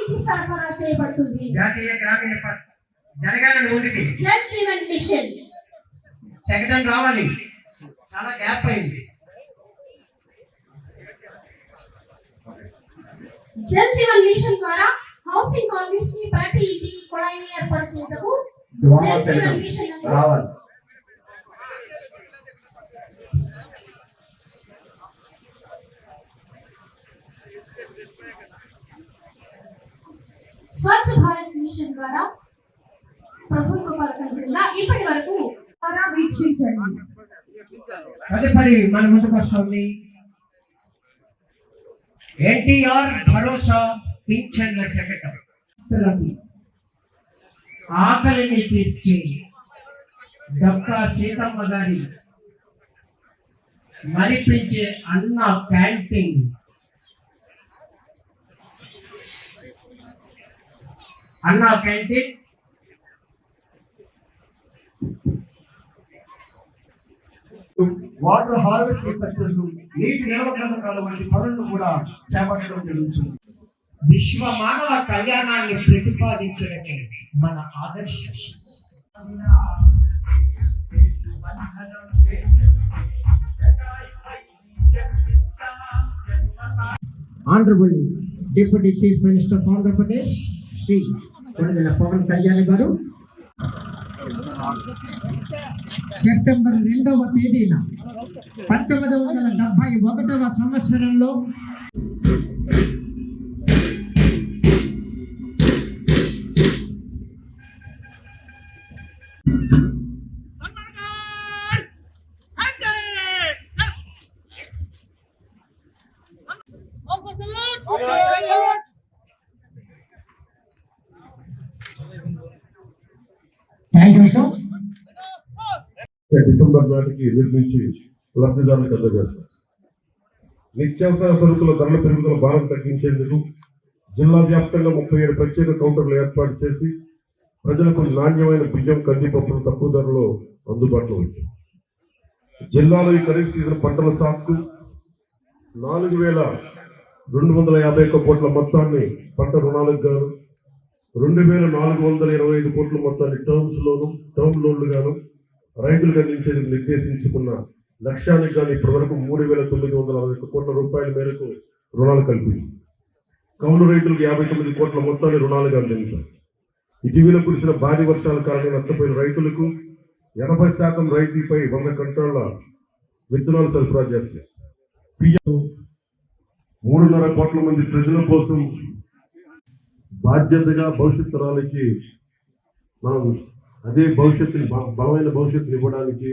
తాగునీటి సరఫరా చేయబడుతుంది. జాతీయ గ్రామీణ జరగాలని ఉంది. జల్ జీవన్ మిషన్ సెకండ్ రావాలి, చాలా గ్యాప్ అయింది. జల్ జీవన్ మిషన్ ద్వారా హౌసింగ్ కాలనీస్ కి ప్రతి ఇంటికి కుళాయిని ఏర్పాటు చేయటకు జల్ జీవన్ మిషన్ రావాలి. స్వచ్ఛ భారత్ మిషన్ ద్వారా ప్రభుత్వ పథకం కింద ఇప్పటి వరకు వీక్షించండి. తదుపరి మన ముందుకు వస్తుంది ఎన్టీఆర్ భరోసా పింఛన్ల శకటం. ఆకలిని తీర్చి డక్కా సీతమ్మ గారి మరిపించే అన్న క్యాంటీన్, అన్న క్యాంటీన్ వాటర్ హార్వెస్టింగ్ సెక్టర్లు, నీటి నిల్వకాలం వంటి పనులను కూడా చేపట్టడం జరుగుతుంది. విశ్వ మానవ కళ్యాణాన్ని ప్రతిపాదించడమే మన ఆదర్శం. Honourable deputy chief minister of Andhra Pradesh Shri Konidela Pawan Kalyan గారు సెప్టెంబర్ 2వ తేదీన 1971వ సంవత్సరంలో డిసెంబర్ నాటికి నిర్మించి లబ్ధిదారులకు అందజేస్తారు. నిత్యావసర సరుకుల ధరల పెరుగుదల భారం తగ్గించేందుకు జిల్లా వ్యాప్తంగా 37 ప్రత్యేక కౌంటర్లు ఏర్పాటు చేసి ప్రజలకు నాణ్యమైన బియ్యం, కందిపప్పులు తక్కువ ధరలో అందుబాటులో ఉంచారు. జిల్లాలో ఈ ఖరీఫ్ సీజన్ పంటల సాగుకు 4,251 కోట్ల మొత్తాన్ని పంట రుణాలకు గాను, 2,425 కోట్ల మొత్తాన్ని టర్మ్ లోన్లు గాను రైతులకు అందించేందుకు నిర్దేశించుకున్న లక్ష్యానికి గాను ఇప్పటివరకు 3,941 కోట్ల రూపాయల మేరకు రుణాలు కల్పించింది. కౌలు రైతులకు 59 కోట్ల మొత్తాన్ని రుణాలుగా అందించారు. ఇటీవల కురిసిన భారీ వర్షాల కారణంగా నష్టపోయిన రైతులకు 80% రైతుపై 100 క్వింటాళ్ల విత్తనాలు సరఫరా చేస్తారు. 3.5 కోట్ల మంది ప్రజల కోసం బాధ్యతగా భవిష్యత్ తరాలకి మనం అదే భవిష్యత్తుని, బలమైన భవిష్యత్తుని ఇవ్వడానికి